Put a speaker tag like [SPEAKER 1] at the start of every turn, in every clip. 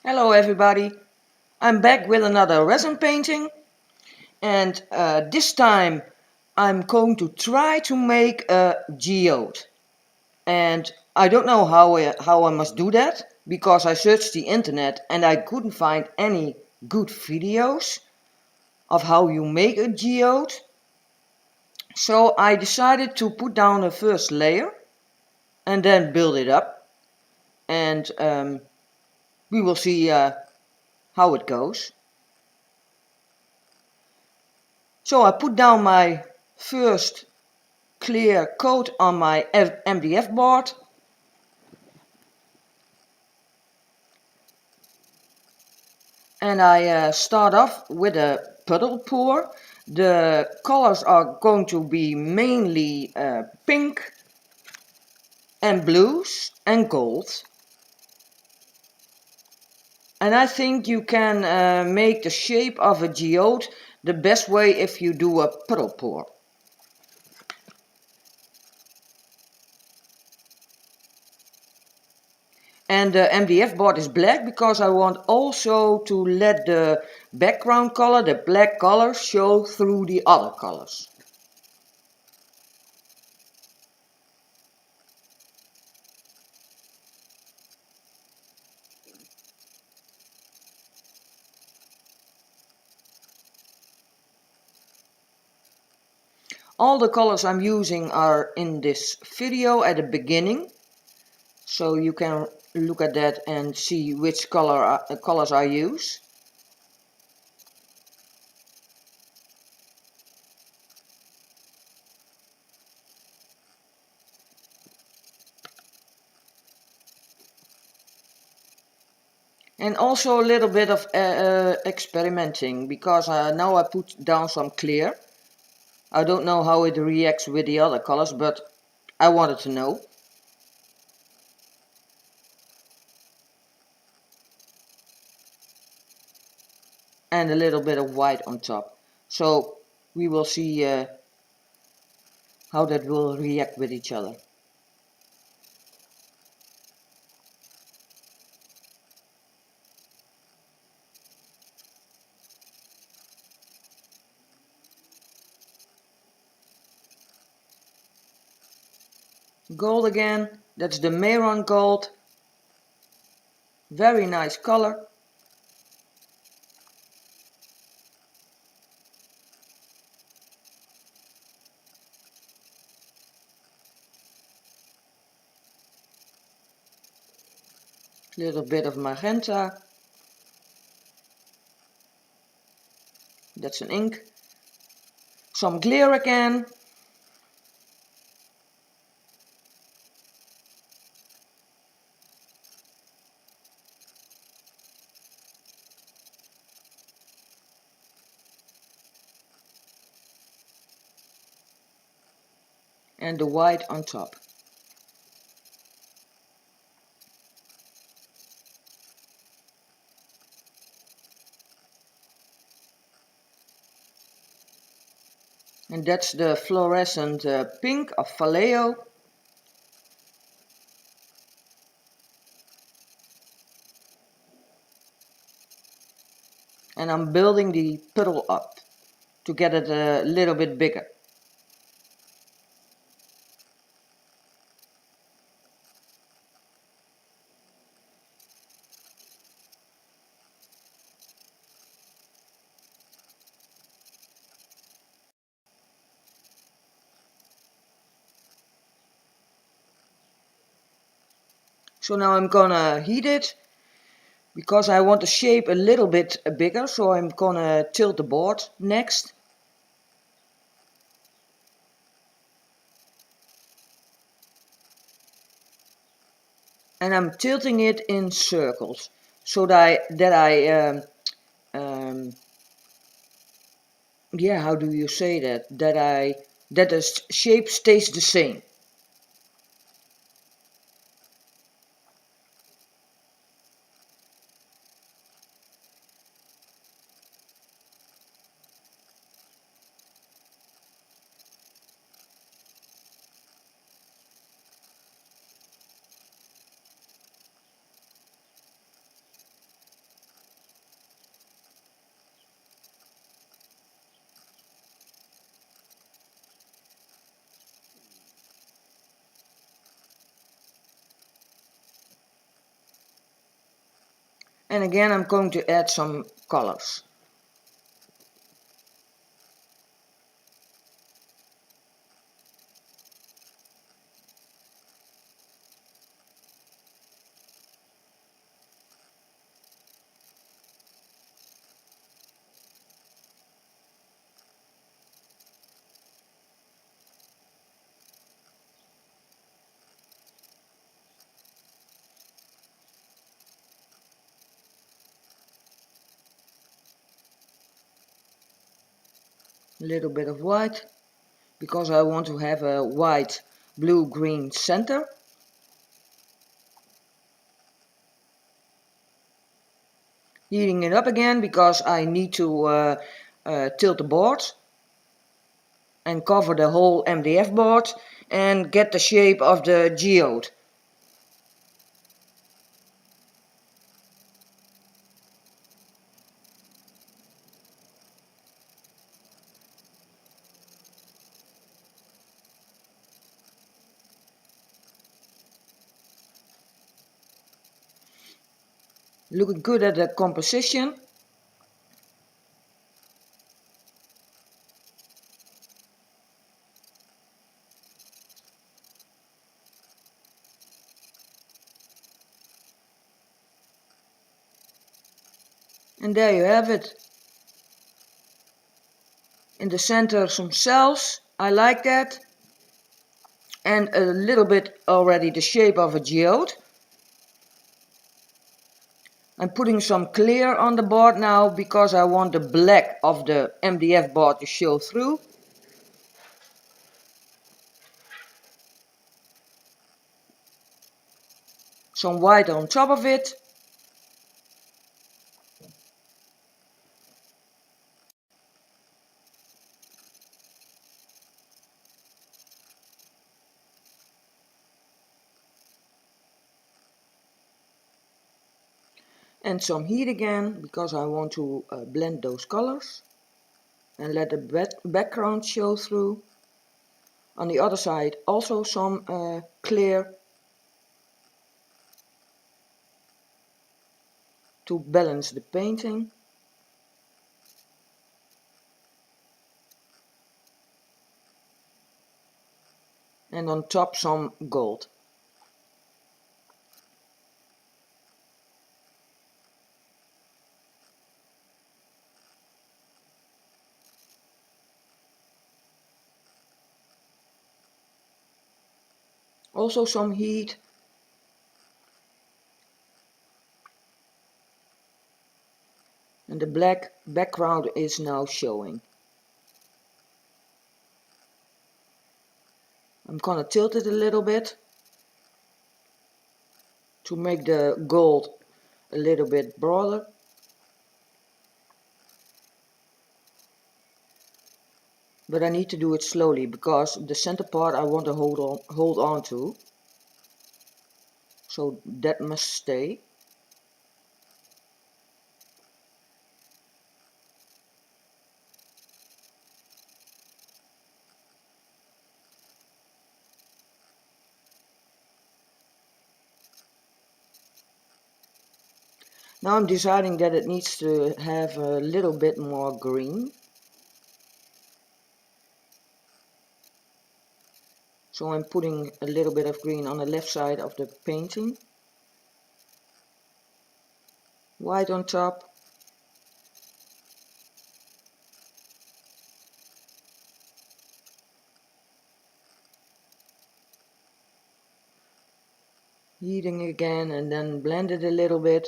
[SPEAKER 1] Hello everybody, I'm back with another resin painting and this time I'm going to try to make a geode. And I don't know how I must do that because I searched the internet and I couldn't find any good videos of how you make a geode. So I decided to put down a first layer and then build it up, and we will see how it goes. So I put down my first clear coat on my MDF board, and I start off with a puddle pour. The colors are going to be mainly pink and blues and gold. And I think you can make the shape of a geode the best way if you do a puddle pour. And the MDF board is black because I want also to let the background color, the black color, show through the other colors. All the colors I'm using are in this video at the beginning, so you can look at that and see which colors I use. And also a little bit of experimenting, because now I put down some clear. I don't know how it reacts with the other colors, but I wanted to know. And a little bit of white on top. So we will see how that will react with each other. Gold again, that's the Maron gold. Very nice color. Little bit of magenta. That's an ink. Some clear again. And the white on top. And that's the fluorescent pink of Vallejo. And I'm building the puddle up to get it a little bit bigger. So now I'm gonna heat it because I want the shape a little bit bigger, so I'm gonna tilt the board next. And I'm tilting it in circles so yeah, how do you say that? That the shape stays the same. And again I'm going to add some colors. A little bit of white, because I want to have a white, blue, green center. Heating it up again because I need to tilt the board and cover the whole MDF board and get the shape of the geode. Looking good at the composition. And there you have it. In the center some cells, I like that. And a little bit already the shape of a geode. I'm putting some clear on the board now because I want the black of the MDF board to show through. Some white on top of it. And some heat again because I want to blend those colors and let the background show through. On the other side also some clear to balance the painting. And on top some gold. Also some heat. And the black background is now showing. I'm gonna tilt it a little bit to make the gold a little bit broader. But I need to do it slowly because the center part I want to hold on to. So that must stay. Now I'm deciding that it needs to have a little bit more green. So I'm putting a little bit of green on the left side of the painting. White on top. Heating again and then blend it a little bit.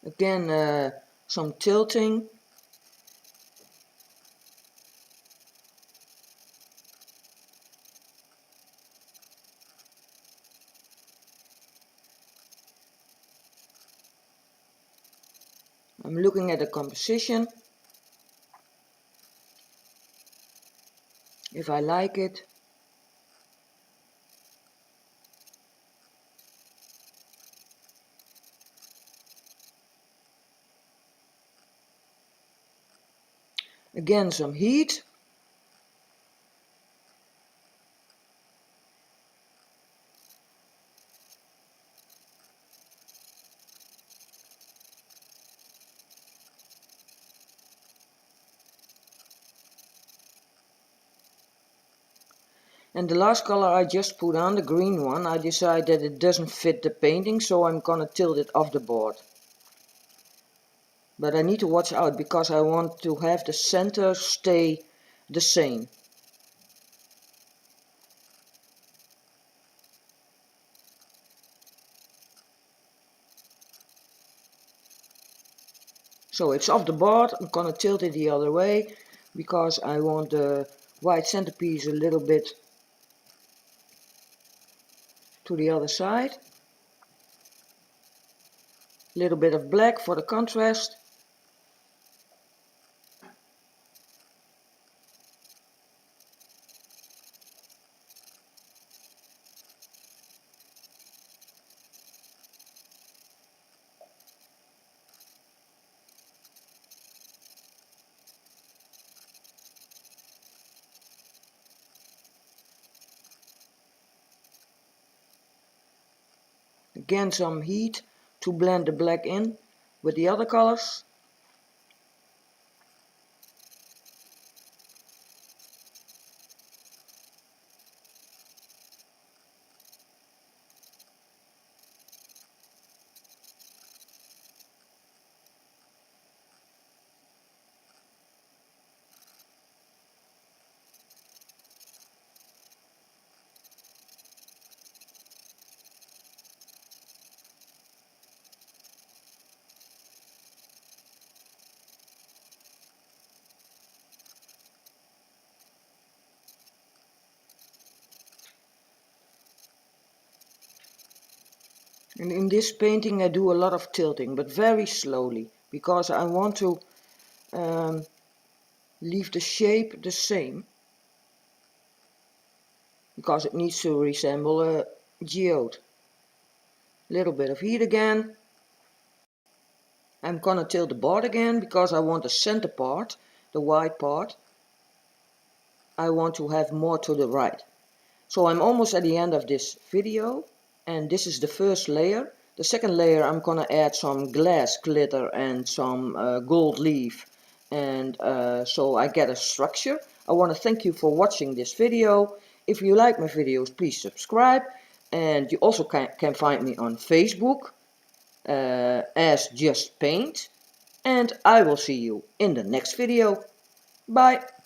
[SPEAKER 1] Again some tilting. I'm looking at the composition. If I like it. Again some heat. And the last color I just put on, the green one, I decided that it doesn't fit the painting, so I'm gonna tilt it off the board. But I need to watch out because I want to have the center stay the same. So it's off the board. I'm gonna tilt it the other way because I want the white centerpiece a little bit to the other side. A little bit of black for the contrast. Again some heat to blend the black in with the other colors. And in this painting I do a lot of tilting, but very slowly, because I want to leave the shape the same, because it needs to resemble a geode. Little bit of heat again. I'm gonna tilt the board again because I want the center part, the white part, I want to have more to the right. So I'm almost at the end of this video, and this is the first layer. The second layer I'm gonna add some glass glitter and some gold leaf, and so I get a structure. I want to thank you for watching this video. If you like my videos, please subscribe, and you also can find me on Facebook as Just Paint, and I will see you in the next video. Bye!